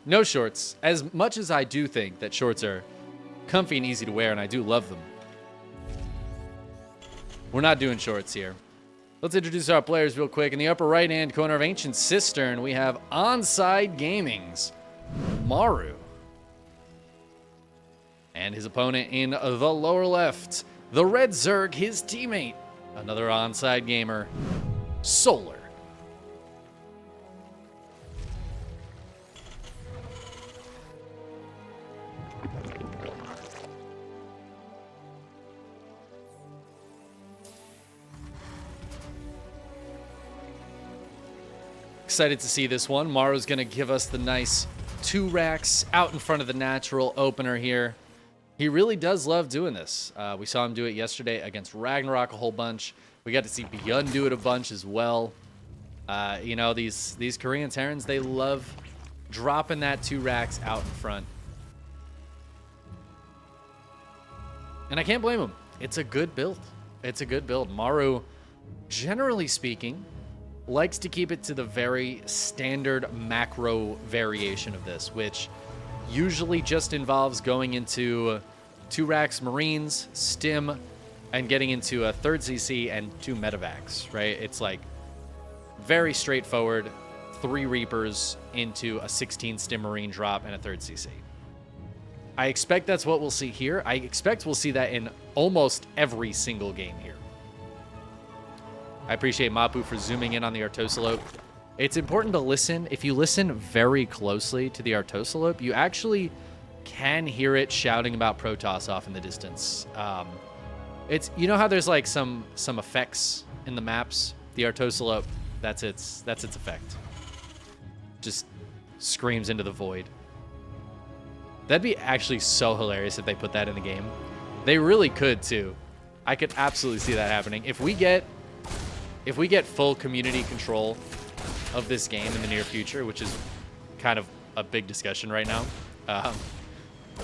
No shorts. As much as I do think that shorts are comfy and easy to wear, and I do love them, we're not doing shorts here. Let's introduce our players real quick. In the upper right-hand corner of Ancient Cistern, we have Onside Gaming's Maru. And his opponent in the lower left, the Red Zerg, his teammate, another Onside gamer, Solar. Excited to see this one. Maru's going to give us the nice 2 racks out in front of the natural opener here. He really does love doing this. We saw him do it yesterday against Ragnarok a whole bunch. We got to see Beyond do it a bunch as well. You know, these Korean Terrans, they love dropping that 2 racks out in front. And I can't blame him. It's a good build. It's a good build. Maru, generally speaking, likes to keep it to the very standard macro variation of this, which usually just involves going into 2 racks Marines, Stim, and getting into a 3rd CC and 2 medevacs, right? It's like very straightforward, 3 Reapers into a 16 Stim Marine drop and a 3rd CC. I expect that's what we'll see here. I expect we'll see that in almost every single game here. I appreciate Mapu for zooming in on the Artosalope. It's important to listen. If you listen very closely to the Artosalope, you actually can hear it shouting about Protoss off in the distance. It's, you know how there's like some effects in the maps? The Artosalope, that's its effect. Just screams into the void. That'd be actually so hilarious if they put that in the game. They really could too. I could absolutely see that happening. If we get full community control of this game in the near future, which is kind of a big discussion right now,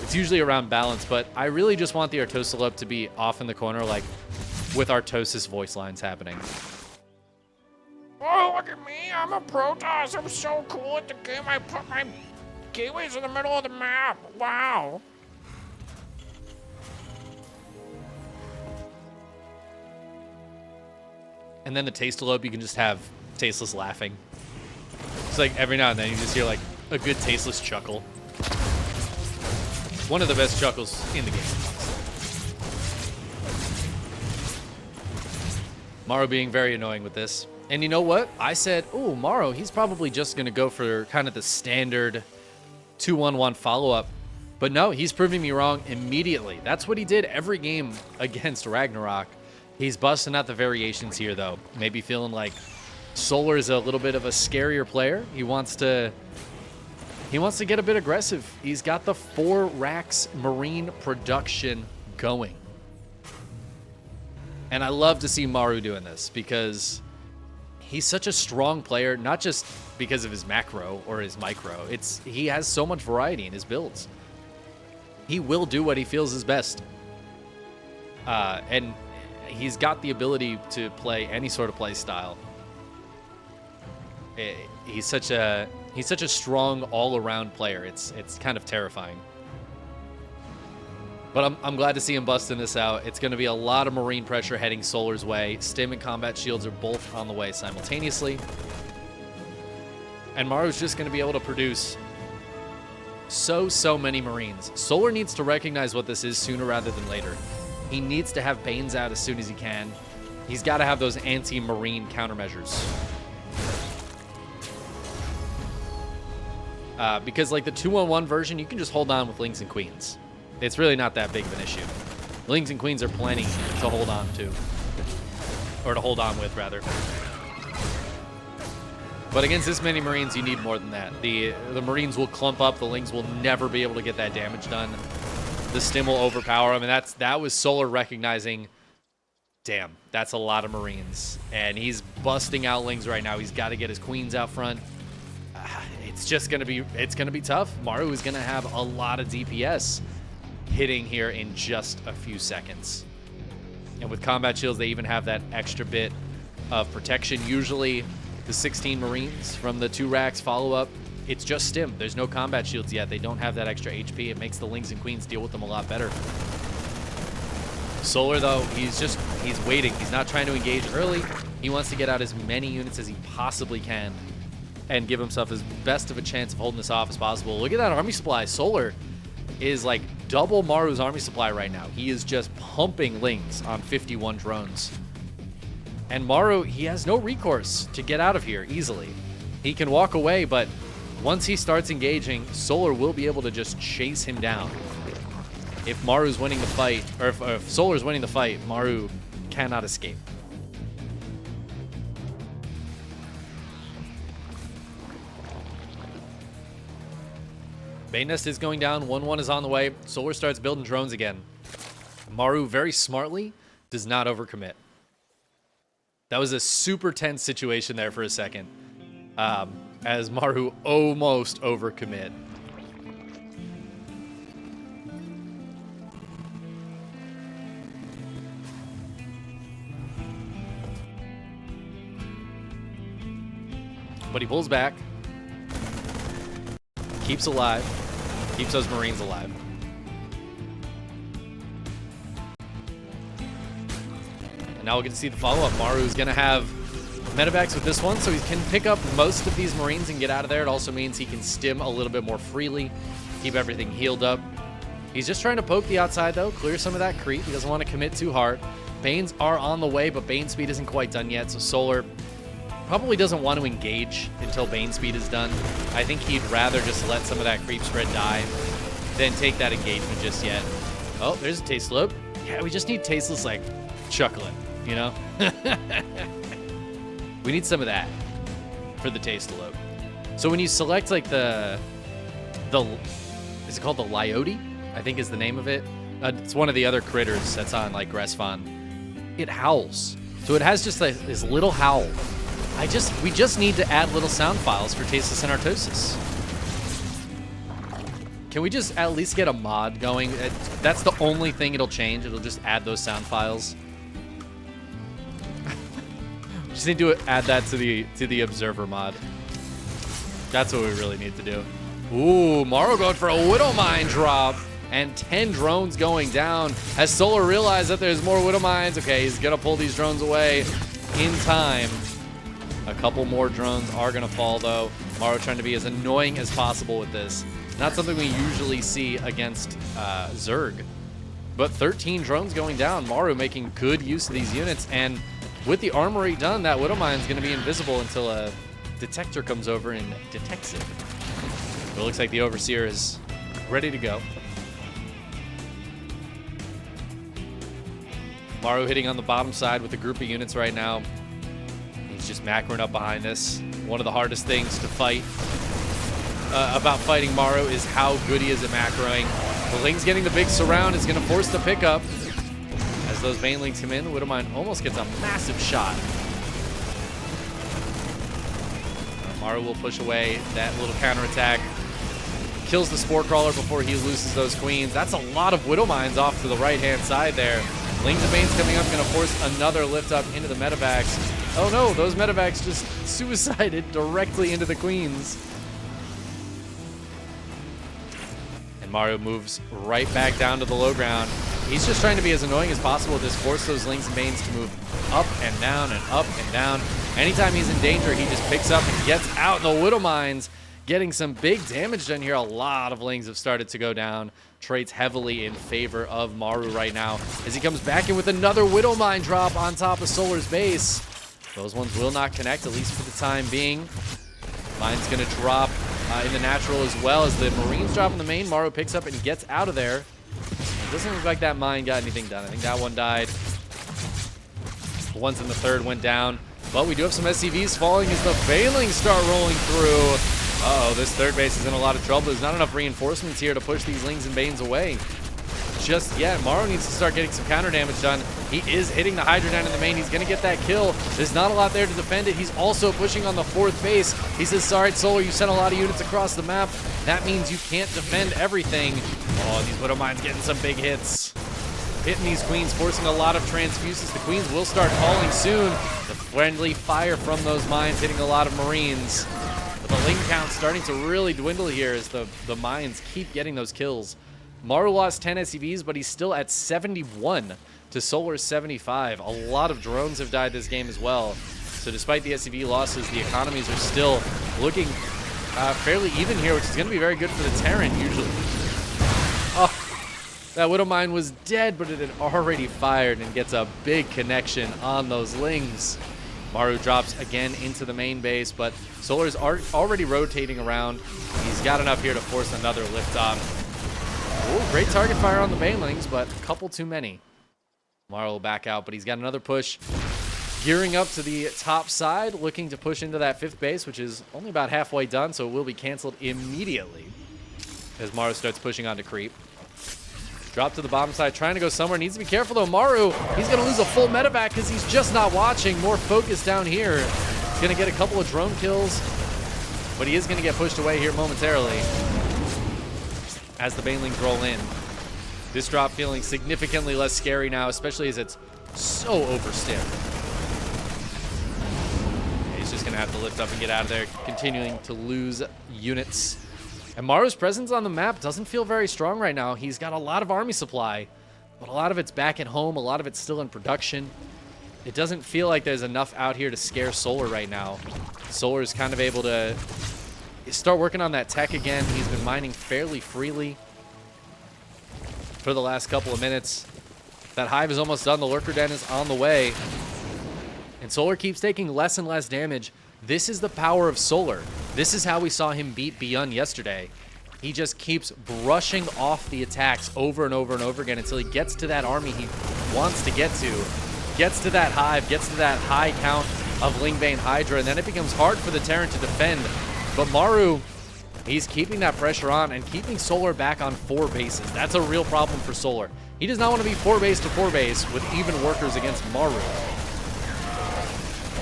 it's usually around balance, but I really just want the Artosalope to be off in the corner, like with Artosis voice lines happening. Oh, look at me, I'm a Protoss, I'm so cool at the game, I put my gateways in the middle of the map, wow. And then the Tastalope, you can just have Tasteless laughing. It's like every now and then you just hear like a good Tasteless chuckle. One of the best chuckles in the game. Maru being very annoying with this. And you know what? I said, oh, Maru, he's probably just going to go for kind of the standard 2-1-1 follow-up. But no, he's proving me wrong immediately. That's what he did every game against Ragnarok. He's busting out the variations here, though. Maybe feeling like Solar is a little bit of a scarier player. He wants to get a bit aggressive. He's got the 4 racks Marine production going. And I love to see Maru doing this because he's such a strong player, not just because of his macro or his micro. He has so much variety in his builds. He will do what he feels is best. And he's got the ability to play any sort of play style. He's such a strong all-around player. It's kind of terrifying. But I'm glad to see him busting this out. It's going to be a lot of Marine pressure heading Solar's way. Stim and combat shields are both on the way simultaneously. And Maru's just going to be able to produce so many Marines. Solar needs to recognize what this is sooner rather than later. He needs to have Banes out as soon as he can. He's got to have those anti-Marine countermeasures. Because like the 2-1-1 version, you can just hold on with Lings and Queens. It's really not that big of an issue. Lings and Queens are plenty to hold on to. Or to hold on with, rather. But against this many Marines, you need more than that. The Marines will clump up. The Lings will never be able to get that damage done. The Stim will overpower him, and that was Solar recognizing, damn, that's a lot of Marines. And he's busting out Lings right now. He's got to get his Queens out front. It's just going to be tough. Maru is going to have a lot of DPS hitting here in just a few seconds. And with combat shields, they even have that extra bit of protection. Usually the 16 Marines from the 2 racks follow-up it's just stim. There's no combat shields yet. They don't have that extra HP. It makes the Lings and Queens deal with them a lot better. Solar, though, he's waiting. He's not trying to engage early. He wants to get out as many units as he possibly can and give himself as best of a chance of holding this off as possible. Look at that army supply. Solar is like double Maru's army supply right now. He is just pumping Lings on 51 drones. And Maru, he has no recourse to get out of here easily. He can walk away, but once he starts engaging, Solar will be able to just chase him down. If Maru's winning the fight, or if Solar's winning the fight, Maru cannot escape. Bane Nest is going down. 1-1 is on the way. Solar starts building drones again. Maru very smartly does not overcommit. That was a super tense situation there for a second. As Maru almost overcommit. But he pulls back. Keeps alive. Keeps those Marines alive. And now we're going to see the follow-up. Maru's going to have medevacs with this one, so he can pick up most of these Marines and get out of there. It also means he can stim a little bit more freely, keep everything healed up. He's just trying to poke the outside, though, clear some of that creep. He doesn't want to commit too hard. Banes are on the way, but Bane speed isn't quite done yet, so Solar probably doesn't want to engage until Bane speed is done. I think he'd rather just let some of that creep spread die than take that engagement just yet. Oh, there's a Tasteless. Yeah, we just need Tasteless, like, chuckling, you know? We need some of that for the Tasteless. So when you select, like, is it called the Lyote? I think is the name of it. It's one of the other critters that's on, like, Gresfon. It howls. So it has just like, this little howl. We just need to add little sound files for Tasteless and Artosis. Can we just at least get a mod going? That's the only thing it'll change. It'll just add those sound files. Just need to add that to the Observer mod. That's what we really need to do. Ooh, Maru going for a Widowmine drop. And 10 drones going down. Has Solar realized that there's more Widowmines? Okay, he's going to pull these drones away in time. A couple more drones are going to fall, though. Maru trying to be as annoying as possible with this. Not something we usually see against Zerg. But 13 drones going down. Maru making good use of these units. And with the armory done, that Widowmine is going to be invisible until a detector comes over and detects it. But it looks like the Overseer is ready to go. Maru hitting on the bottom side with a group of units right now. He's just macroing up behind this. One of the hardest things to fight about fighting Maru is how good he is at macroing. The Ling's getting the big surround. Is going to force the pickup. As those Banelings come in, the Widowmine almost gets a massive shot. Maru will push away that little counterattack. Kills the Spore Crawler before he loses those Queens. That's a lot of Widowmines off to the right-hand side there. Lings and Banes coming up, going to force another lift up into the medevacs. Oh no, those medevacs just suicided directly into the Queens. And Maru moves right back down to the low ground. He's just trying to be as annoying as possible with this, force those Lings and Banes to move up and down and up and down. Anytime he's in danger, he just picks up and gets out. And the Widowmines getting some big damage done here. A lot of Lings have started to go down. Traits heavily in favor of Maru right now as he comes back in with another Widowmine drop on top of Solar's base. Those ones will not connect, at least for the time being. Mine's going to drop in the natural as well as the Marines drop in the main. Maru picks up and gets out of there. It doesn't look like that mine got anything done. I think that one died. The ones in the third went down. But we do have some SCVs falling as the Banelings start rolling through. Uh-oh, this third base is in a lot of trouble. There's not enough reinforcements here to push these Lings and Banes away just yet. Maru needs to start getting some counter damage done. He is hitting the Hydra down in the main. He's going to get that kill. There's not a lot there to defend it. He's also pushing on the fourth base. He says, sorry, Solar, you sent a lot of units across the map. That means you can't defend everything. Oh, these Widowmines getting some big hits. Hitting these Queens, forcing a lot of transfuses. The Queens will start falling soon. The friendly fire from those mines hitting a lot of Marines. But the lane count starting to really dwindle here as the mines keep getting those kills. Maru lost 10 SCVs, but he's still at 71 to Solar's 75. A lot of drones have died this game as well. So despite the SCV losses, the economies are still looking fairly even here, which is going to be very good for the Terran usually. Oh, that Widow Mine was dead, but it had already fired and gets a big connection on those Lings. Maru drops again into the main base, but Solar's already rotating around. He's got enough here to force another liftoff. Ooh, great target fire on the Banelings, but a couple too many. Maru will back out, but he's got another push. Gearing up to the top side, looking to push into that 5th base, which is only about halfway done, so it will be canceled immediately as Maru starts pushing onto creep. Drop to the bottom side, trying to go somewhere. Needs to be careful, though. Maru, he's going to lose a full medevac because he's just not watching. More focus down here. He's going to get a couple of drone kills, but he is going to get pushed away here momentarily as the Banelings roll in. This drop feeling significantly less scary now, especially as it's so overstiffed. He's just going to have to lift up and get out of there, continuing to lose units. And Maru's presence on the map doesn't feel very strong right now. He's got a lot of army supply, but a lot of it's back at home. A lot of it's still in production. It doesn't feel like there's enough out here to scare Solar right now. Solar is kind of able to start working on that tech again. He's been mining fairly freely for the last couple of minutes. That hive is almost done. The lurker den is on the way. And Solar keeps taking less and less damage. This is the power of Solar. This is how we saw him beat Beyond yesterday. He just keeps brushing off the attacks over and over and over again until he gets to that army he wants to get to. Gets to that hive, gets to that high count of Lingbane Hydra, and then it becomes hard for the Terran to defend. But Maru, he's keeping that pressure on and keeping Solar back on 4 bases. That's a real problem for Solar. He does not want to be 4 base to 4 base with even workers against Maru.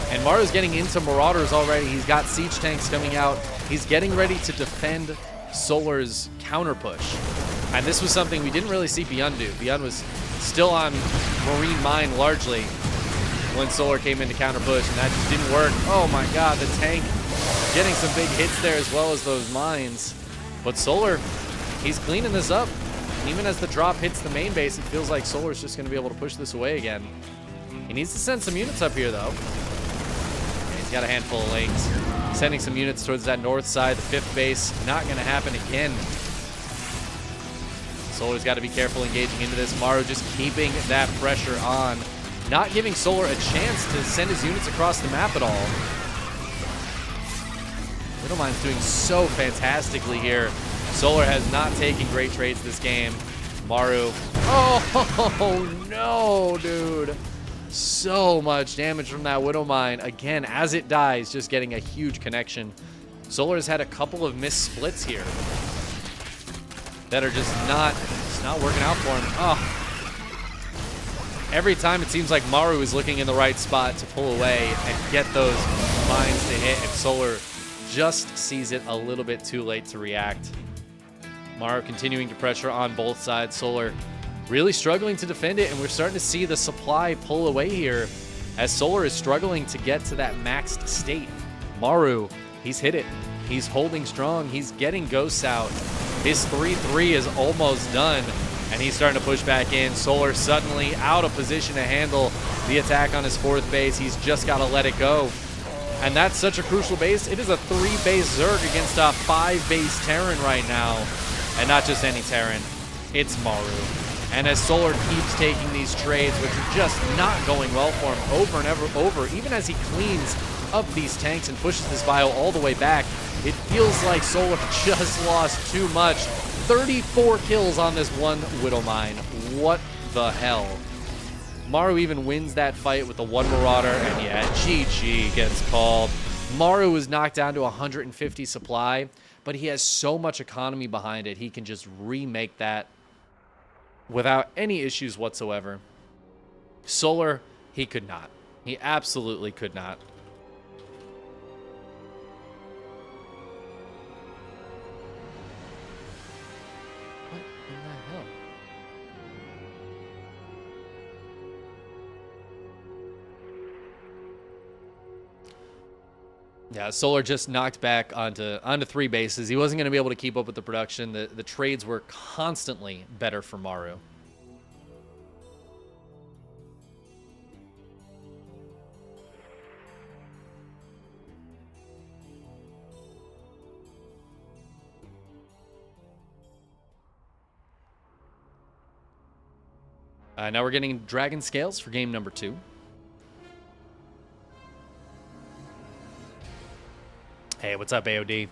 And Maru's getting into Marauders already. He's got siege tanks coming out. He's getting ready to defend Solar's counter push. And this was something we didn't really see Beyond do. Beyond was still on Marine Mine largely when Solar came into counter push, and that just didn't work. Oh my god, the tank getting some big hits there as well as those mines. But Solar, he's cleaning this up. And even as the drop hits the main base, it feels like Solar's just going to be able to push this away again. He needs to send some units up here, though. He's got a handful of lanes. Sending some units towards that north side, the 5th base. Not going to happen again. Solar's got to be careful engaging into this. Maru just keeping that pressure on. Not giving Solar a chance to send his units across the map at all. Widowmine's doing so fantastically here. Solar has not taken great trades this game. Maru. Oh, no, dude. So much damage from that Widow Mine. Again, as it dies, just getting a huge connection. Solar has had a couple of missed splits here that are just not working out for him. Oh. Every time it seems like Maru is looking in the right spot to pull away and get those mines to hit, and Solar just sees it a little bit too late to react. Maru continuing to pressure on both sides. Solar really struggling to defend it, and we're starting to see the supply pull away here as Solar is struggling to get to that maxed state. Maru, he's hit it. He's holding strong. He's getting ghosts out. His 3-3 is almost done, and he's starting to push back in. Solar suddenly out of position to handle the attack on his 4th base. He's just got to let it go. And that's such a crucial base. It is a 3-base Zerg against a 5-base Terran right now. And not just any Terran, it's Maru. And as Solar keeps taking these trades, which are just not going well for him over and over, even as he cleans up these tanks and pushes this bio all the way back, it feels like Solar just lost too much. 34 kills on this one Widow Mine. What the hell? Maru even wins that fight with the 1 Marauder, and yeah, GG gets called. Maru is knocked down to 150 supply, but he has so much economy behind it, he can just remake that without any issues whatsoever. Solar, he could not. He absolutely could not. What in the hell? Yeah, Solar just knocked back onto 3 bases. He wasn't going to be able to keep up with the production. The trades were constantly better for Maru. Now we're getting Dragon Scales for game number 2. Hey, what's up, AOD?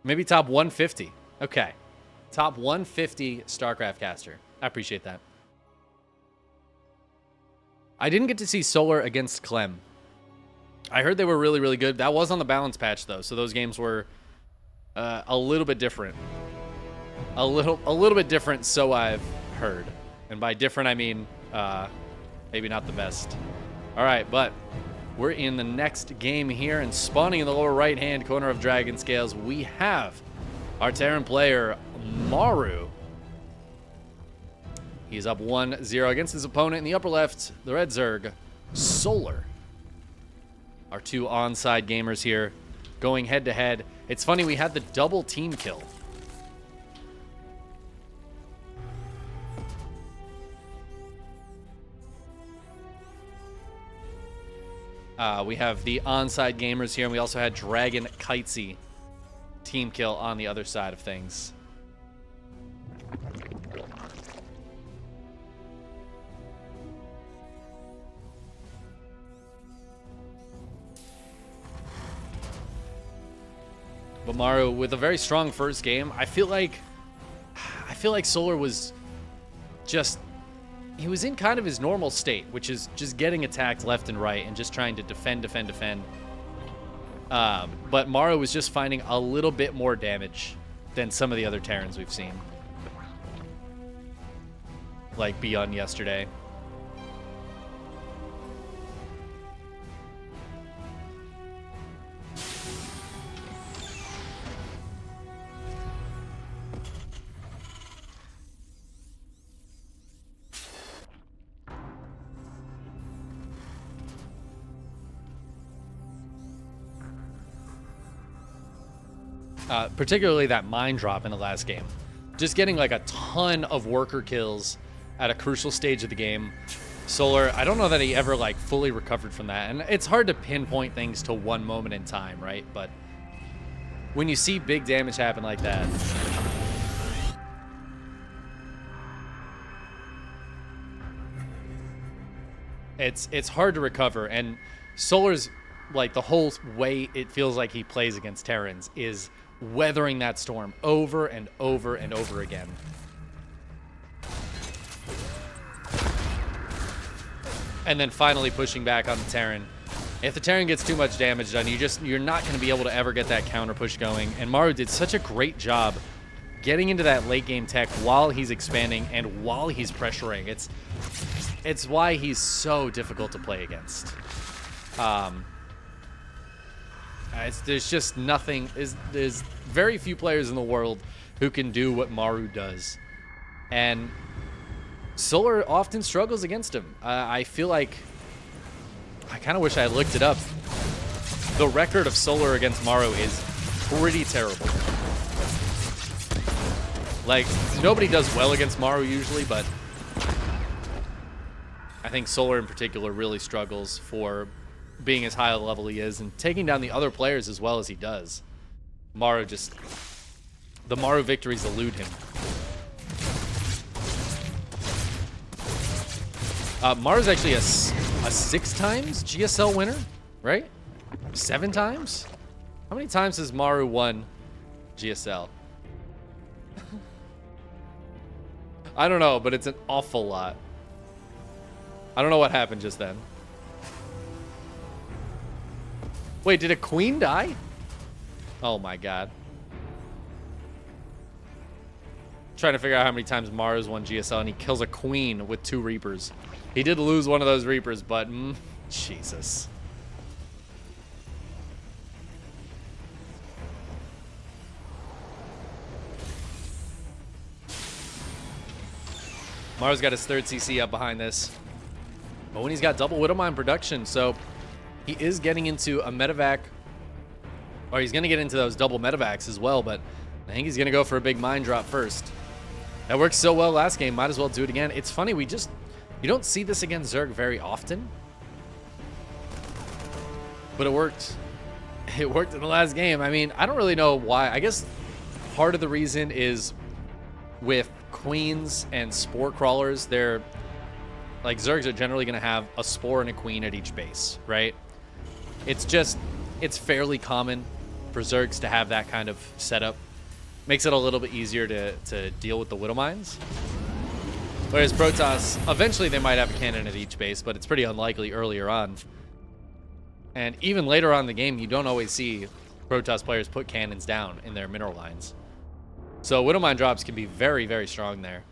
Maybe top 150. Okay. Top 150 StarCraft caster. I appreciate that. I didn't get to see Solar against Clem. I heard they were really, really good. That was on the balance patch, though, so those games were a little bit different. A little bit different, so I've heard. And by different, I mean maybe not the best. All right, but we're in the next game here, and spawning in the lower right-hand corner of Dragon Scales, we have our Terran player, Maru. He's up 1-0 against his opponent. In the upper left, the Red Zerg, Solar. Our 2 onside gamers here going head-to-head. It's funny, we had the double team kill. We have the onside gamers here, and we also had Dragon Kitesy team kill on the other side of things. But Maru with a very strong first game. I feel like Solar was just, he was in kind of his normal state, which is just getting attacked left and right and just trying to defend. But Maru was just finding a little bit more damage than some of the other Terrans we've seen. Like Beyond yesterday. Particularly that mine drop in the last game. Just getting like a ton of worker kills at a crucial stage of the game. Solar, I don't know that he ever like fully recovered from that. And it's hard to pinpoint things to one moment in time, right? But when you see big damage happen like that, it's hard to recover. And Solar's, like, the whole way it feels like he plays against Terrans is weathering that storm over and over and over again. And then finally pushing back on the Terran. If the Terran gets too much damage done, you're not going to be able to ever get that counter push going. And Maru did such a great job getting into that late game tech while he's expanding and while he's pressuring. It's why he's so difficult to play against. There's just nothing. There's very few players in the world who can do what Maru does, and Solar often struggles against him. I feel like I kind of wish I had looked it up. The record of Solar against Maru is pretty terrible. Like, nobody does well against Maru usually, but I think Solar in particular really struggles for being as high a level he is and taking down the other players as well as he does. The Maru victories elude him. Maru's actually a 6 times GSL winner, right? 7 times? How many times has Maru won GSL? I don't know, but it's an awful lot. I don't know what happened just then. Wait, did a queen die? Oh my god. Trying to figure out how many times Maru's won GSL, and he kills a queen with 2 Reapers. He did lose one of those Reapers, but Jesus. Maru's got his 3rd CC up behind this. But when he's got double Widowmine production, so he is getting into a medevac, or he's going to get into those double medevacs as well, but I think he's going to go for a big mine drop first. That worked so well last game, might as well do it again. It's funny, you don't see this against Zerg very often, but it worked. It worked in the last game. I mean, I don't really know why. I guess part of the reason is with queens and spore crawlers, they're like, Zergs are generally going to have a spore and a queen at each base, right? It's fairly common for Zergs to have that kind of setup. Makes it a little bit easier to deal with the Widowmines. Whereas Protoss, eventually they might have a cannon at each base, but it's pretty unlikely earlier on. And even later on in the game, you don't always see Protoss players put cannons down in their mineral lines. So Widowmine drops can be very, very strong there.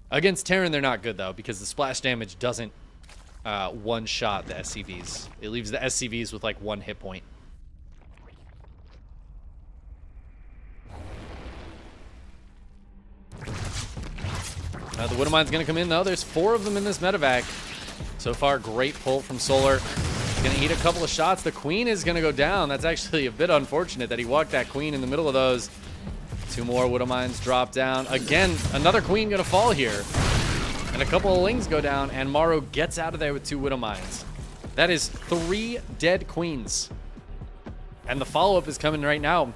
Against Terran, they're not good, though, because the splash damage doesn't one-shot the SCVs. It leaves the SCVs with, like, 1 hit point. The Widowmine's going to come in, though. There's 4 of them in this medevac. So far, great pull from Solar. Going to eat a couple of shots. The Queen is going to go down. That's actually a bit unfortunate that he walked that Queen in the middle of those. 2 more Widowmines drop down. Again, another Queen going to fall here. And a couple of Lings go down, and Maru gets out of there with 2 Widowmines. That is 3 dead Queens. And the follow-up is coming right now.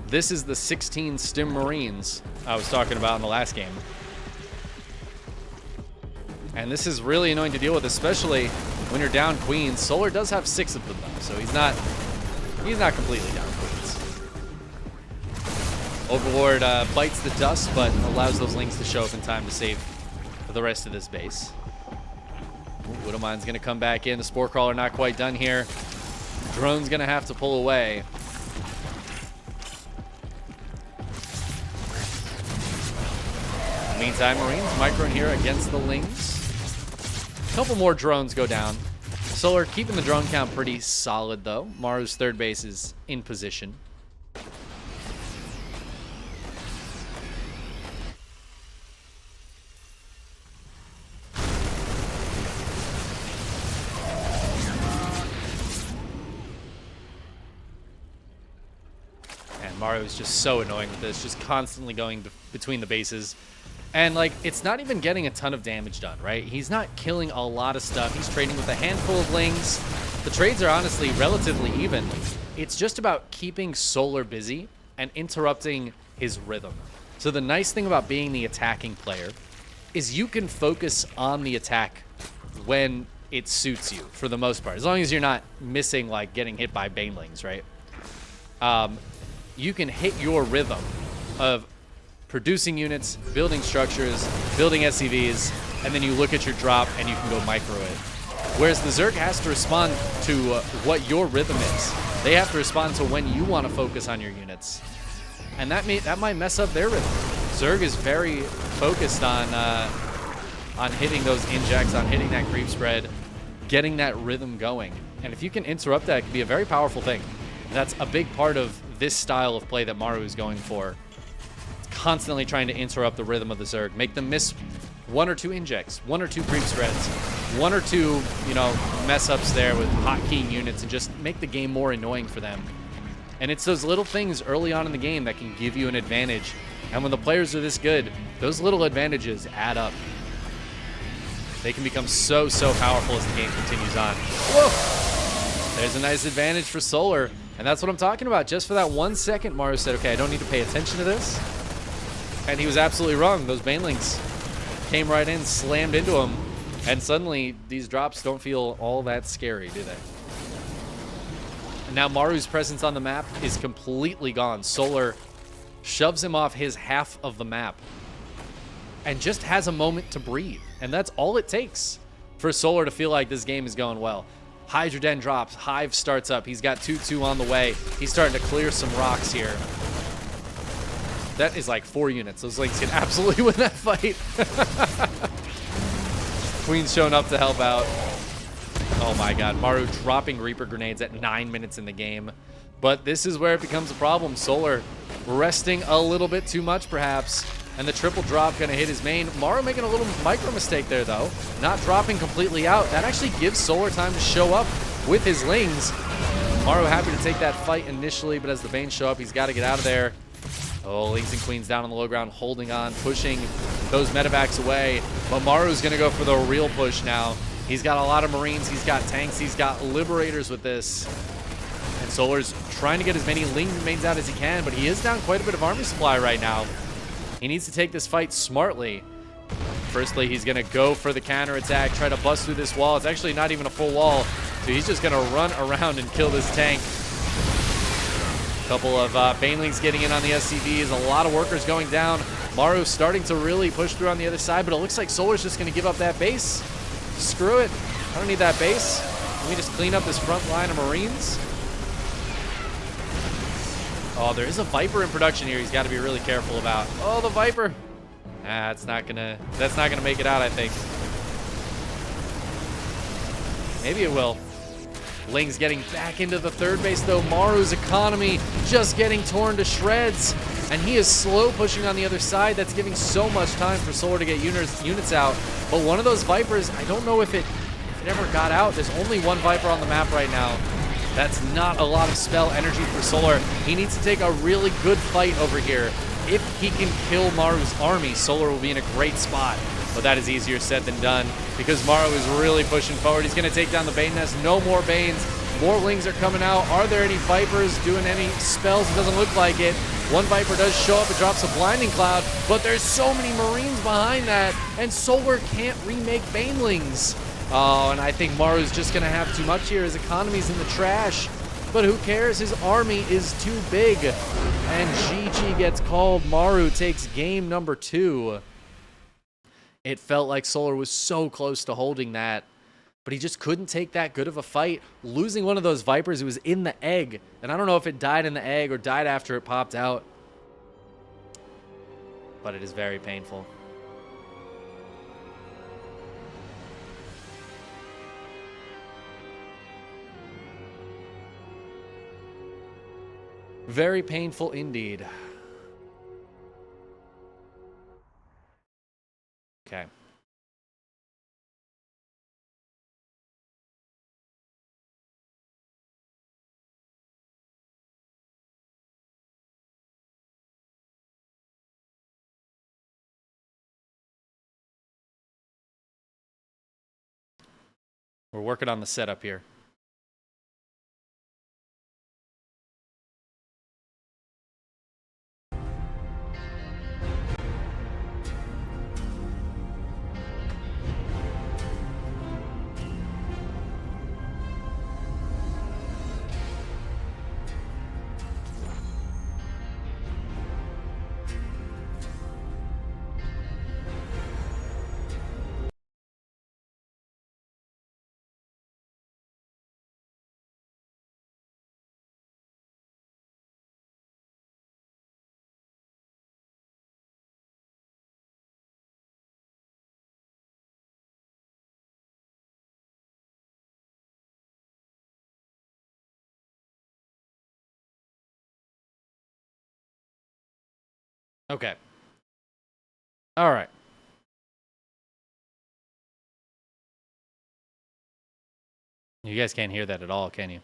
This is the 16 Stim Marines I was talking about in the last game. And this is really annoying to deal with, especially when you're down Queens. Solar does have 6 of them, though, so he's not completely down Queens. Overlord bites the dust, but allows those Lings to show up in time to save the rest of this base. Widowmine's going to come back in. The Spore Crawler not quite done here. Drone's going to have to pull away. Meantime, Marines micro here against the Lings. A couple more drones go down. Solar keeping the drone count pretty solid, though. Maru's third base is in position. And Maru is just so annoying with this, just constantly going between the bases. And, like, it's not even getting a ton of damage done, right? He's not killing a lot of stuff. He's trading with a handful of Lings. The trades are honestly relatively even. It's just about keeping Solar busy and interrupting his rhythm. So the nice thing about being the attacking player is you can focus on the attack when it suits you, for the most part. As long as you're not missing, like, getting hit by Banelings, right? You can hit your rhythm of producing units, building structures, building SCVs, and then you look at your drop and you can go micro it. Whereas the Zerg has to respond to what your rhythm is. They have to respond to when you want to focus on your units. And that might mess up their rhythm. Zerg is very focused on hitting those injects, on hitting that creep spread, getting that rhythm going. And if you can interrupt that, it can be a very powerful thing. That's a big part of this style of play that Maru is going for. Constantly trying to interrupt the rhythm of the Zerg, make them miss 1 or 2 injects, 1 or 2 creep spreads, 1 or 2, you know, mess ups there with hotkeying units, and just make the game more annoying for them. And it's those little things early on in the game that can give you an advantage. And when the players are this good, those little advantages add up. They can become so, so powerful as the game continues on. Whoa! There's a nice advantage for Solar. And that's what I'm talking about. Just for that 1 second, Maru said, okay, I don't need to pay attention to this. And he was absolutely wrong. Those Banelings came right in, slammed into him, and suddenly these drops don't feel all that scary, do they? And now Maru's presence on the map is completely gone. Solar shoves him off his half of the map and just has a moment to breathe. And that's all it takes for Solar to feel like this game is going well. Hydra Den drops, Hive starts up. He's got 2-2 on the way. He's starting to clear some rocks here. That is like 4 units. Those Lings can absolutely win that fight. Queen's showing up to help out. Oh my god, Maru dropping Reaper grenades at 9 minutes in the game. But this is where it becomes a problem. Solar resting a little bit too much, perhaps. And the triple drop going to hit his main. Maru making a little micro mistake there, though. Not dropping completely out. That actually gives Solar time to show up with his Lings. Maru happy to take that fight initially, but as the Banes show up, he's got to get out of there. Oh, Lings and Queens down on the low ground, holding on, pushing those medevacs away. But Maru's going to go for the real push now. He's got a lot of Marines. He's got tanks. He's got Liberators with this. And Solar's trying to get as many Lings and mains out as he can, but he is down quite a bit of army supply right now. He needs to take this fight smartly. Firstly, he's going to go for the counterattack, try to bust through this wall. It's actually not even a full wall, so he's just going to run around and kill this tank. A couple of Banelings getting in on the SCVs, a lot of workers going down. Maru starting to really push through on the other side, but it looks like Solar's just going to give up that base. Screw it. I don't need that base. Let me just clean up this front line of Marines. Oh, there is a Viper in production here. He's got to be really careful about. Oh, the Viper. That's not gonna make it out, I think. Maybe it will. Ling's getting back into the third base, though. Maru's economy just getting torn to shreds. And he is slow pushing on the other side. That's giving so much time for Solar to get units out. But one of those Vipers, I don't know if it ever got out. There's only one Viper on the map right now. That's not a lot of spell energy for Solar. He needs to take a really good fight over here. If he can kill Maru's army, Solar will be in a great spot. But that is easier said than done because Maru is really pushing forward. He's going to take down the Bane Nest. No more Banes. More Lings are coming out. Are there any Vipers doing any spells? It doesn't look like it. One Viper does show up. It drops a Blinding Cloud, but there's so many Marines behind that, and Solar can't remake Banelings. Oh, and I think Maru's just going to have too much here. His economy's in the trash. But who cares? His army is too big. And GG gets called. Maru takes game number 2. It felt like Solar was so close to holding that, but he just couldn't take that good of a fight. Losing one of those Vipers, it was in the egg. And I don't know if it died in the egg or died after it popped out. But it is very painful. Very painful indeed. Okay. We're working on the setup here. Okay. All right. You guys can't hear that at all, can you?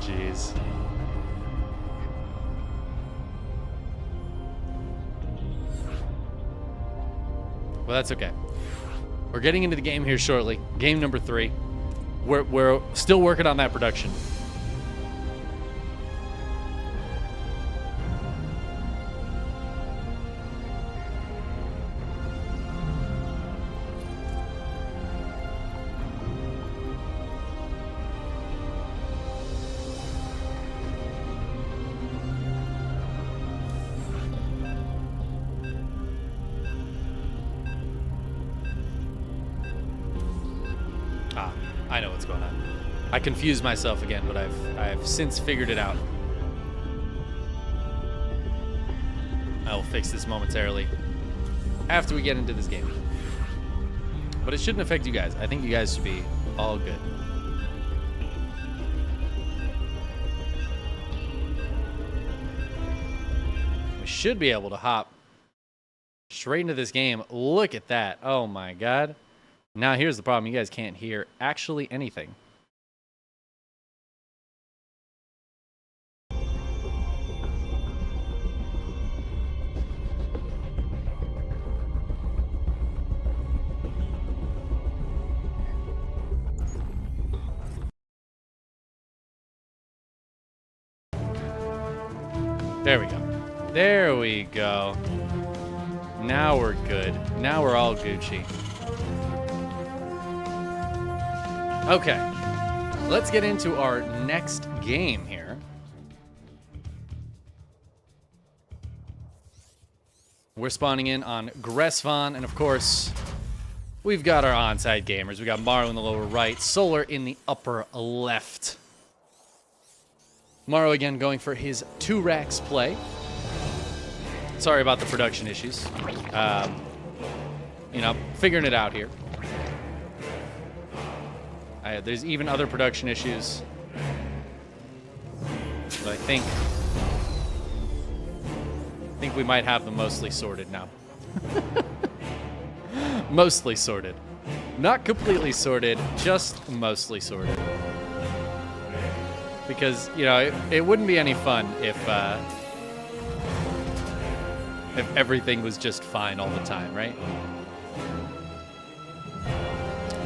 Jeez. Well, that's okay. We're getting into the game here shortly. Game number 3. We're still working on that production. I know what's going on. I confused myself again, but I've since figured it out. I will fix this momentarily after we get into this game. But it shouldn't affect you guys. I think you guys should be all good. should be able to hop straight into this game. Look at that. Oh my god. Now here's the problem. You guys can't hear actually anything. There we go. There we go. Now we're good. Now we're all Gucci. Okay. Let's get into our next game here. We're spawning in on Gressvon, and of course, we've got our onside gamers. We got Maru in the lower right, Solar in the upper left. Maru again going for his 2 racks play. Sorry about the production issues. You know, figuring it out here. There's even other production issues. But I think we might have them mostly sorted now. Mostly sorted. Not completely sorted, just mostly sorted. Because, you know, it wouldn't be any fun if everything was just fine all the time, right?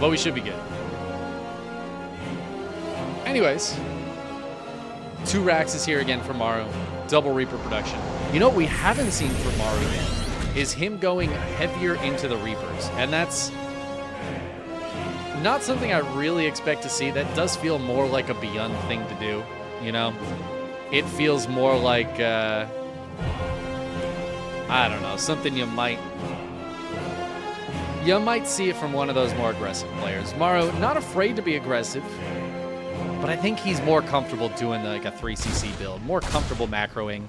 But we should be good. Anyways, 2 racks is here again for Maru. Double Reaper production. You know what we haven't seen from Maru yet is him going heavier into the Reapers. And that's not something I really expect to see. That does feel more like a Beyond thing to do, you know? It feels more like, I don't know, something you might see it from one of those more aggressive players. Maru, not afraid to be aggressive, but I think he's more comfortable doing like a 3cc build, more comfortable macroing.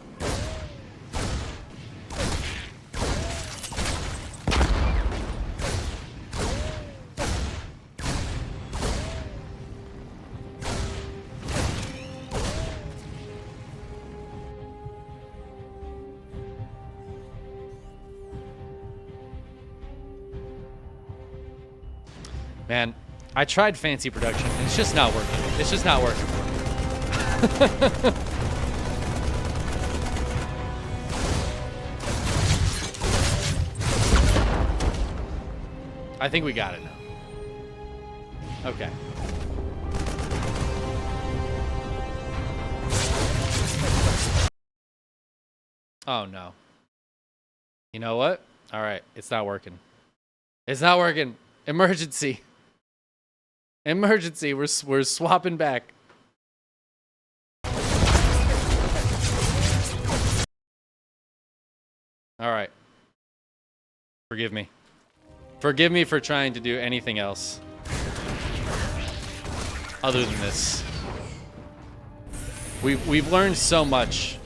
Man, I tried fancy production, and it's just not working. It's just not working. I think we got it now. Okay. Oh, no. You know what? All right, it's not working. It's not working. Emergency. Emergency. We're swapping back. All right. Forgive me. Forgive me for trying to do anything else other than this. We've learned so much.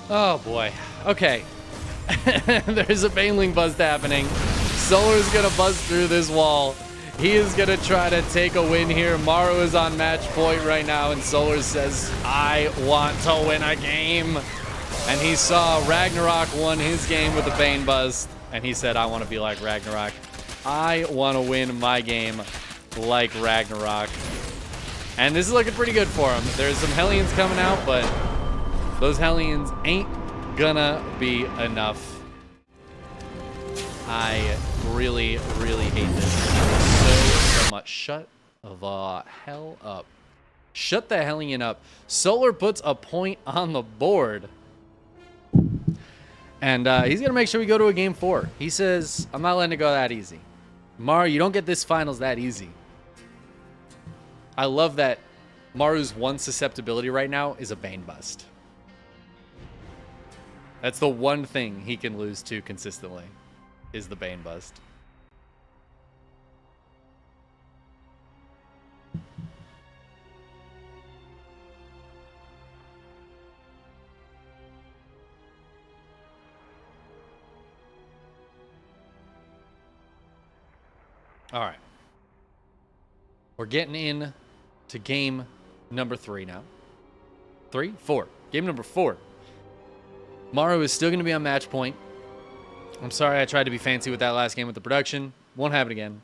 Oh boy. Okay. There's a Baneling bust happening. Solar's gonna bust through this wall. He is gonna try to take a win here. Maru is on match point right now, and Solar says, I want to win a game. And he saw Ragnarok won his game with the Bane bust, and he said, I want to be like Ragnarok. I want to win my game like Ragnarok. And this is looking pretty good for him. There's some Hellions coming out, but those Hellions ain't gonna be enough. I really, really hate this so much. Shut the hell up. Shut the Hellion up. Solar puts a point on the board. And he's gonna make sure we go to a game 4. He says, I'm not letting it go that easy. Maru, you don't get this finals that easy. I love that Maru's one susceptibility right now is a Bane Bust. That's the one thing he can lose to consistently, is the Bane Bust. All right. We're getting in to game number 3 now. 3? 4. Game number 4. Maru is still going to be on match point. I'm sorry I tried to be fancy with that last game with the production. Won't happen again.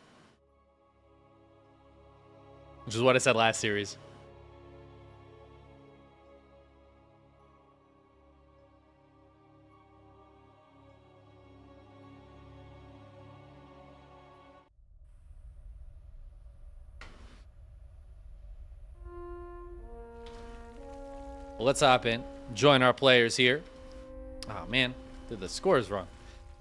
Which is what I said last series. Well, let's hop in. Join our players here. Oh, man. Did the scores wrong.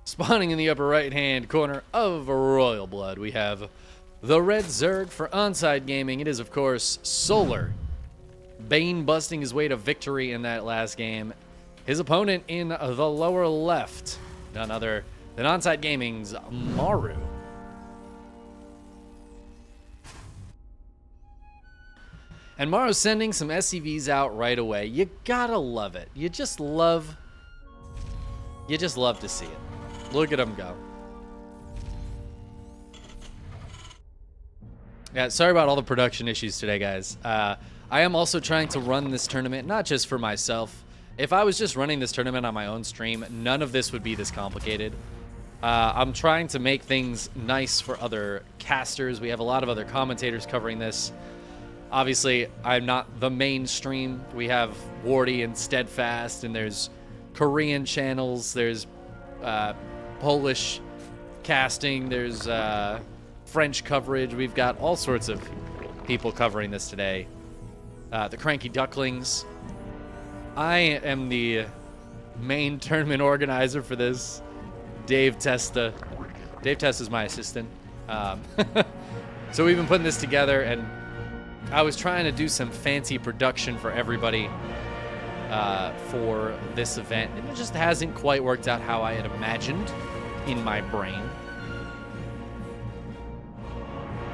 Spawning in the upper right-hand corner of Royal Blood, we have the Red Zerg for Onside Gaming. It is, of course, Solar. Bane busting his way to victory in that last game. His opponent in the lower left, none other than Onside Gaming's Maru. And Maru's sending some SCVs out right away. You gotta love it. You just love to see it. Look at him go. Yeah, sorry about all the production issues today, guys. I am also trying to run this tournament, not just for myself. If I was just running this tournament on my own stream, none of this would be this complicated. I'm trying to make things nice for other casters. We have a lot of other commentators covering this. Obviously, I'm not the mainstream. We have Wardy and Steadfast, and there's Korean channels, there's Polish casting, there's French coverage. We've got all sorts of people covering this today. The Cranky Ducklings. I am the main tournament organizer for this. Dave Testa. Dave Testa is my assistant. So we've been putting this together, and I was trying to do some fancy production for everybody for this event, and it just hasn't quite worked out how I had imagined in my brain.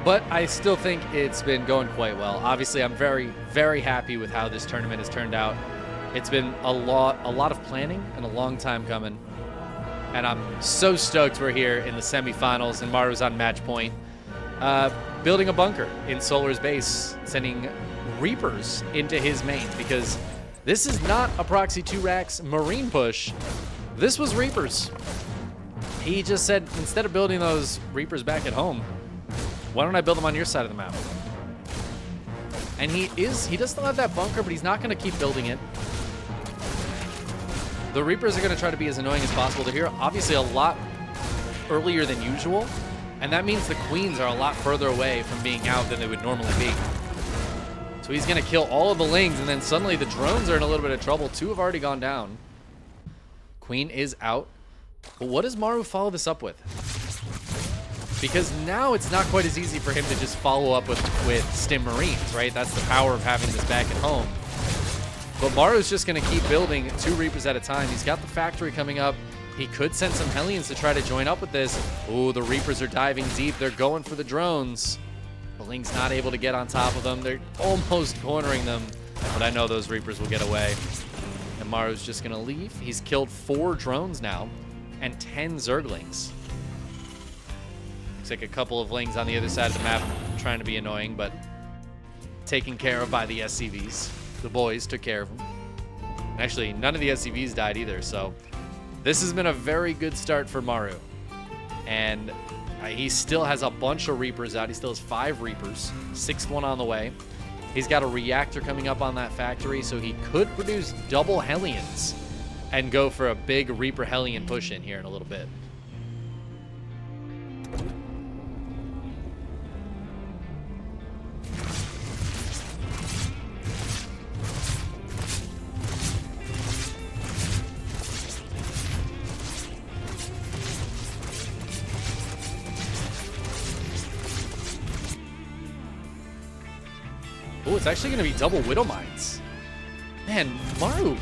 But I still think it's been going quite well. Obviously, I'm very, very happy with how this tournament has turned out. It's been a lot of planning and a long time coming. And I'm so stoked we're here in the semifinals and Maru's on match point. Building a bunker in Solar's base, sending Reapers into his main, because this is not a Proxy 2-Rax Marine push. This was Reapers. He just said, instead of building those Reapers back at home, why don't I build them on your side of the map? And he does still have that bunker, but he's not going to keep building it. The Reapers are going to try to be as annoying as possible. They're here obviously a lot earlier than usual, and that means the Queens are a lot further away from being out than they would normally be. So he's going to kill all of the Lings, and then suddenly the drones are in a little bit of trouble. 2 have already gone down. Queen is out. But what does Maru follow this up with? Because now it's not quite as easy for him to just follow up with Stim Marines, right? That's the power of having this back at home. But Maru's just going to keep building 2 Reapers at a time. He's got the factory coming up. He could send some Hellions to try to join up with this. Ooh, the Reapers are diving deep. They're going for the drones. The Ling's not able to get on top of them. They're almost cornering them. But I know those Reapers will get away. And Maru's just going to leave. He's killed 4 drones now and 10 Zerglings. Looks like a couple of Lings on the other side of the map trying to be annoying, but taken care of by the SCVs. The boys took care of them. And actually, none of the SCVs died either, so this has been a very good start for Maru. And he still has a bunch of Reapers out. He still has 5 Reapers, 6th one on the way. He's got a reactor coming up on that factory, so he could produce double Hellions and go for a big Reaper Hellion push in here in a little bit. Oh, it's actually going to be double Widow Mines. Man, Maru,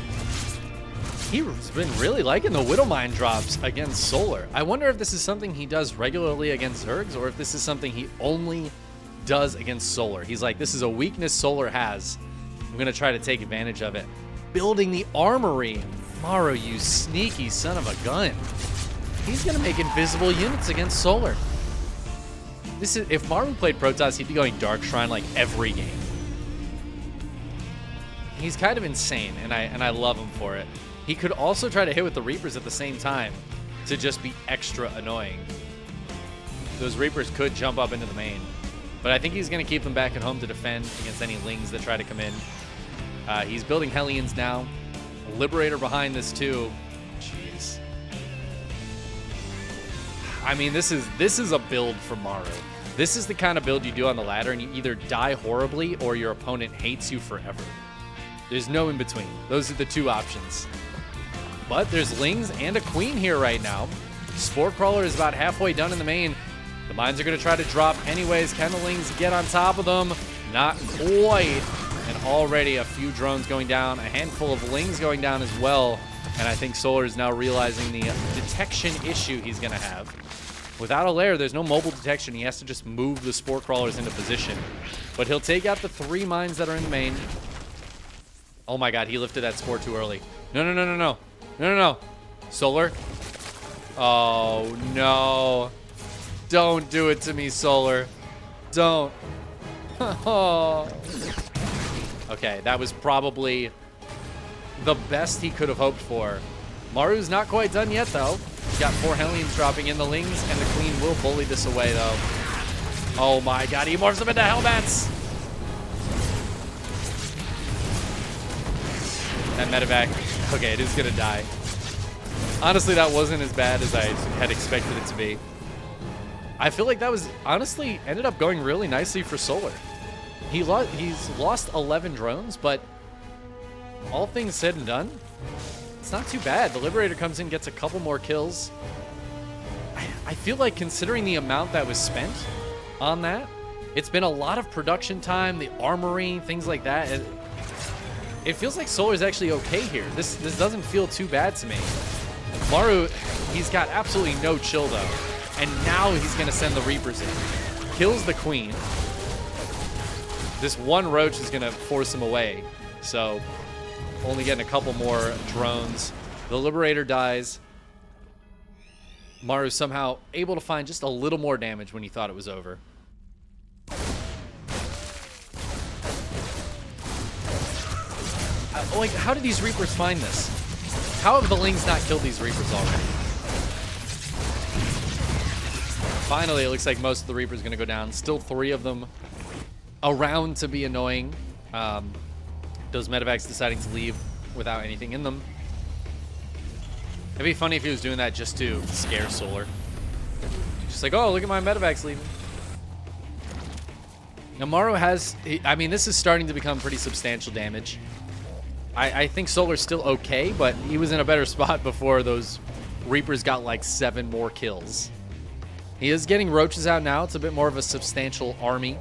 he's been really liking the Widow Mine drops against Solar. I wonder if this is something he does regularly against Zergs, or if this is something he only does against Solar. He's like, this is a weakness Solar has. I'm going to try to take advantage of it. Building the armory. Maru, you sneaky son of a gun. He's going to make invisible units against Solar. This is, if Maru played Protoss, he'd be going Dark Shrine like every game. He's kind of insane, and I love him for it. He could also try to hit with the Reapers at the same time to just be extra annoying. Those Reapers could jump up into the main, but I think he's going to keep them back at home to defend against any Lings that try to come in. He's building Hellions now. Liberator behind this too. Jeez. I mean, this is a build for Maru. This is the kind of build you do on the ladder, and you either die horribly or your opponent hates you forever. There's no in between. Those are the two options. But there's Lings and a Queen here right now. Spore Crawler is about halfway done in the main. The mines are going to try to drop anyways. Can the Lings get on top of them? Not quite. And already a few drones going down. A handful of Lings going down as well. And I think Solar is now realizing the detection issue he's going to have. Without a lair, there's no mobile detection. He has to just move the Spore Crawlers into position. But he'll take out the 3 mines that are in the main. Oh my god, he lifted that Spore too early. No, no, no, no, no. No, no, no. Solar. Oh, no. Don't do it to me, Solar. Don't. Oh. Okay, that was probably the best he could have hoped for. Maru's not quite done yet, though. He's got 4 Hellions dropping in the Lings, and the Queen will bully this away, though. Oh my god, he morphs them into Hellbats. That medevac, okay, it is gonna die. Honestly, that wasn't as bad as I had expected it to be. I feel like that was, honestly, ended up going really nicely for Solar. He's lost 11 drones, but all things said and done, it's not too bad. The Liberator comes in, gets a couple more kills. I feel like considering the amount that was spent on that, it's been a lot of production time, the armory, things like that. It feels like Solar's actually okay here. This doesn't feel too bad to me. Maru, he's got absolutely no chill though. And now he's gonna send the Reapers in. Kills the Queen. This one Roach is gonna force him away. So only getting a couple more drones. The Liberator dies. Maru's somehow able to find just a little more damage when he thought it was over. Like, how did these Reapers find this? How have the Lings not killed these Reapers already? Finally, it looks like most of the Reapers are going to go down. Still 3 of them around to be annoying. Those medevacs deciding to leave without anything in them. It'd be funny if he was doing that just to scare Solar. Just like, oh, look at my medevacs leaving. Now, Maru has, I mean, this is starting to become pretty substantial damage. I think Solar's still okay, but he was in a better spot before those Reapers got like 7 more kills. He is getting Roaches out now. It's a bit more of a substantial army.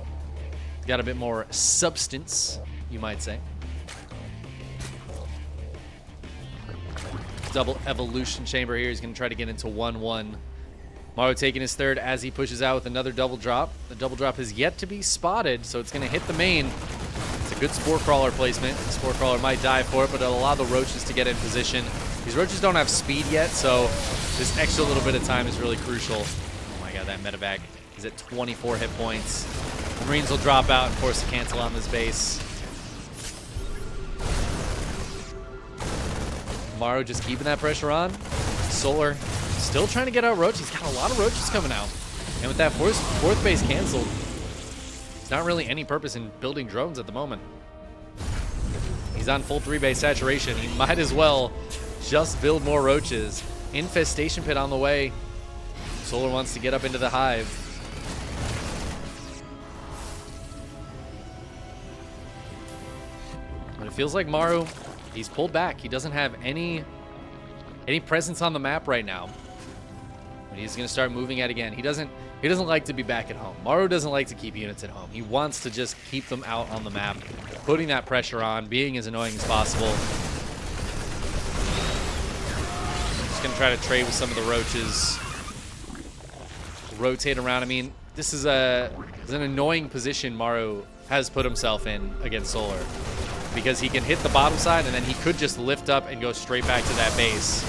Got a bit more substance, you might say. Double Evolution Chamber here. He's going to try to get into 1-1. Maru taking his 3rd as he pushes out with another double drop. The double drop has yet to be spotted, so it's going to hit the main. It's a good Spore Crawler placement. The Spore Crawler might die for it, but it'll allow the Roaches to get in position. These Roaches don't have speed yet, so this extra little bit of time is really crucial. Oh my god, that medevac is at 24 hit points. The Marines will drop out and force a cancel on this base. Maru just keeping that pressure on. Solar still trying to get out Roach. He's got a lot of Roaches coming out. And with that fourth base canceled, there's not really any purpose in building drones at the moment. He's on full 3-base saturation. He might as well just build more Roaches. Infestation Pit on the way. Solar wants to get up into the hive. But it feels like Maru, he's pulled back. He doesn't have any presence on the map right now. But he's going to start moving it again. He doesn't like to be back at home. Maru doesn't like to keep units at home. He wants to just keep them out on the map, putting that pressure on, being as annoying as possible. Just going to try to trade with some of the roaches. Rotate around. I mean, this is an annoying position Maru has put himself in against Solar, because he can hit the bottom side and then he could just lift up and go straight back to that base.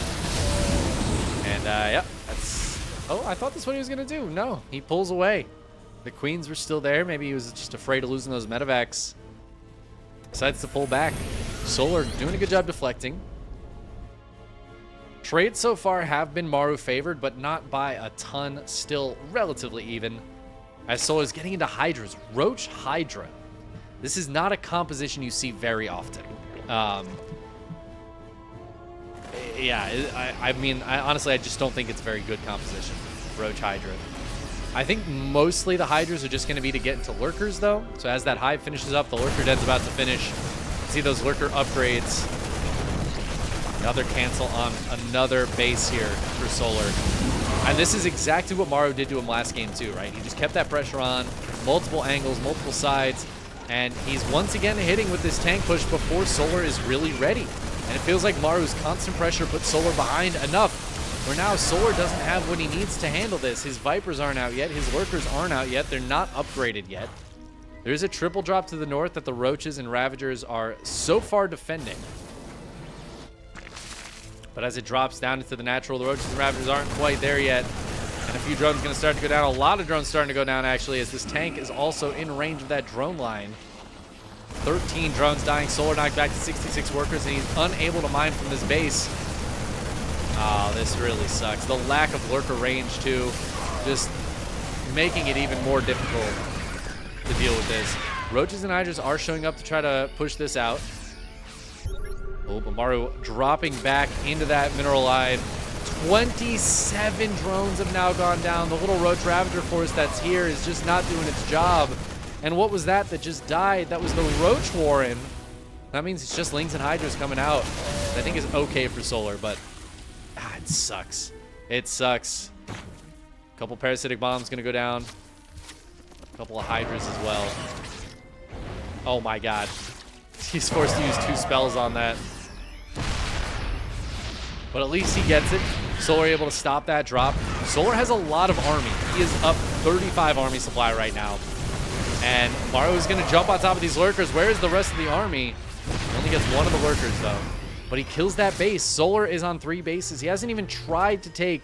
And yeah, that's... Oh, I thought that's what he was going to do. No, he pulls away. The queens were still there. Maybe he was just afraid of losing those medevacs. Decides to pull back. Solar doing a good job deflecting. Trades so far have been Maru favored, but not by a ton. Still relatively even. As Solar's getting into Hydras. Roach Hydra. This is not a composition you see very often. Yeah, I mean, honestly, I just don't think it's a very good composition, Roach Hydra. I think mostly the Hydras are just going to be to get into Lurkers, though. So as that Hive finishes up, the Lurker Den's about to finish. See those Lurker upgrades. Another cancel on another base here for Solar. And this is exactly what Maru did to him last game, too, right? He just kept that pressure on, multiple angles, multiple sides. And he's once again hitting with this tank push before Solar is really ready. And it feels like Maru's constant pressure put Solar behind enough where now Solar doesn't have what he needs to handle this. His Vipers aren't out yet. His Lurkers aren't out yet. They're not upgraded yet. There's a triple drop to the north that the Roaches and Ravagers are so far defending. But as it drops down into the natural, the Roaches and Ravagers aren't quite there yet. And a few drones going to start to go down. A lot of drones starting to go down, actually, as this tank is also in range of that drone line. 13 drones dying. Solar knocked back to 66 workers, and he's unable to mine from this base. Oh, this really sucks. The lack of lurker range, too, just making it even more difficult to deal with this. Roaches and Hydras are showing up to try to push this out. Oh, but Maru dropping back into that mineral line. 27 drones have now gone down. The little Roach Ravager force that's here is just not doing its job. And what was that just died? That was the Roach Warren. That means it's just Lings and Hydras coming out. I think is okay for Solar, but it sucks. It sucks. A couple Parasitic Bombs going to go down. A couple of Hydras as well. Oh my god. He's forced to use 2 spells on that. But at least he gets it. Solar able to stop that drop. Solar has a lot of army. He is up 35 army supply right now. And Maru is going to jump on top of these Lurkers. Where is the rest of the army? He only gets one of the Lurkers, though. But he kills that base. Solar is on 3 bases. He hasn't even tried to take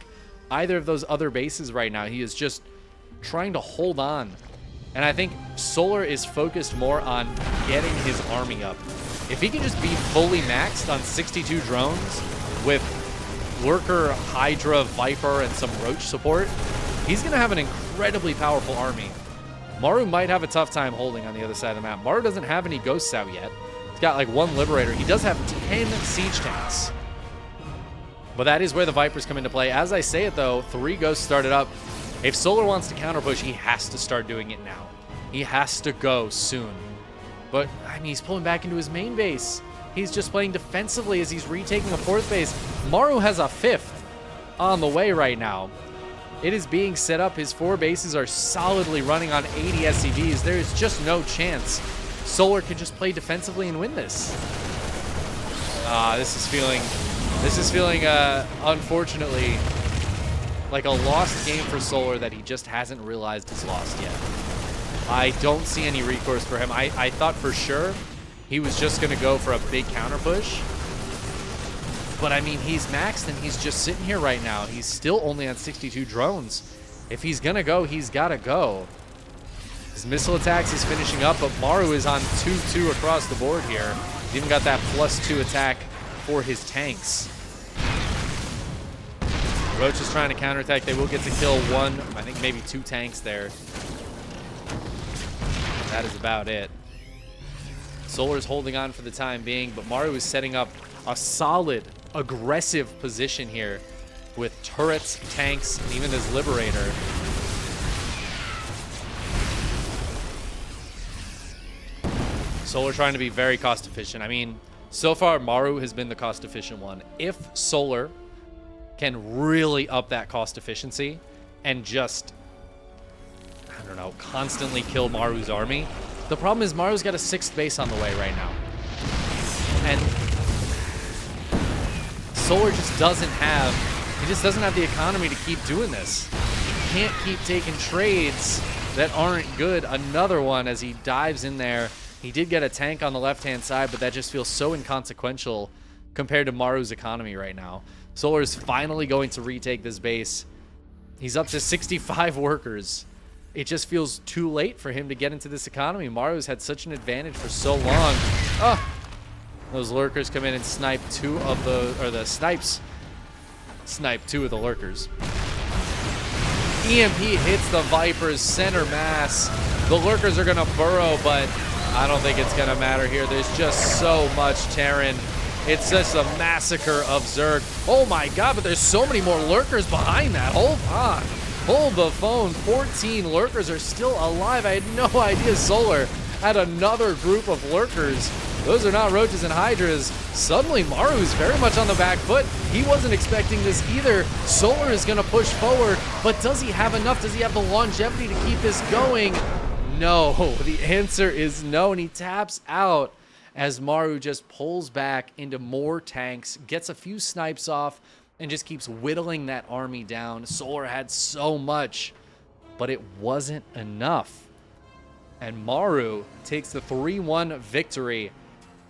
either of those other bases right now. He is just trying to hold on. And I think Solar is focused more on getting his army up. If he can just be fully maxed on 62 drones with Lurker, Hydra, Viper, and some Roach support, he's going to have an incredibly powerful army. Maru might have a tough time holding on the other side of the map. Maru doesn't have any Ghosts out yet. He's got like 1 Liberator. He does have 10 Siege Tanks. But that is where the Vipers come into play. As I say it, though, 3 Ghosts started up. If Solar wants to counter push, he has to start doing it now. He has to go soon. But, I mean, he's pulling back into his main base. He's just playing defensively as he's retaking a 4th base. Maru has a 5th on the way right now. It is being set up. His 4 bases are solidly running on 80 SCVs. There is just no chance Solar can just play defensively and win this. This is feeling, unfortunately, like a lost game for Solar that he just hasn't realized is lost yet. I don't see any recourse for him. I thought for sure he was just going to go for a big counter push. But, I mean, he's maxed and he's just sitting here right now. He's still only on 62 drones. If he's going to go, he's got to go. His missile attacks is finishing up, but Maru is on 2-2 across the board here. He's even got that +2 attack for his tanks. Roach is trying to counterattack. They will get to kill 1, I think maybe 2 tanks there. That is about it. Solar's holding on for the time being, but Maru is setting up a solid, aggressive position here with turrets, tanks, and even his Liberator. Solar trying to be very cost efficient. I mean, so far Maru has been the cost efficient one. If Solar can really up that cost efficiency and just, I don't know, constantly kill Maru's army. The problem is Maru's got a 6th base on the way right now. And Solar just doesn't have the economy to keep doing this. He can't keep taking trades that aren't good. Another one as he dives in there. He did get a tank on the left-hand side, but that just feels so inconsequential compared to Maru's economy right now. Solar is finally going to retake this base. He's up to 65 workers. It just feels too late for him to get into this economy. Maru's had such an advantage for so long. Oh, those lurkers come in and snipe the snipes snipe 2 of the lurkers. EMP hits the Viper's center mass. The lurkers are gonna burrow, but I don't think it's gonna matter here. There's just so much Terran. It's just a massacre of Zerg. Oh my god, but there's so many more lurkers behind that. Hold on. Hold the phone. 14 lurkers are still alive. I had no idea Solar had another group of lurkers. Those are not roaches and hydras. Suddenly, Maru's very much on the back foot. He wasn't expecting this either. Solar is going to push forward, but does he have enough? Does he have the longevity to keep this going? No. The answer is no, and he taps out as Maru just pulls back into more tanks, gets a few snipes off, and just keeps whittling that army down. Solar had so much, but it wasn't enough. And Maru takes the 3-1 victory.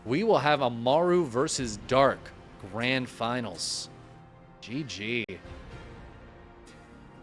We will have a Maru versus Dark Grand Finals. GG.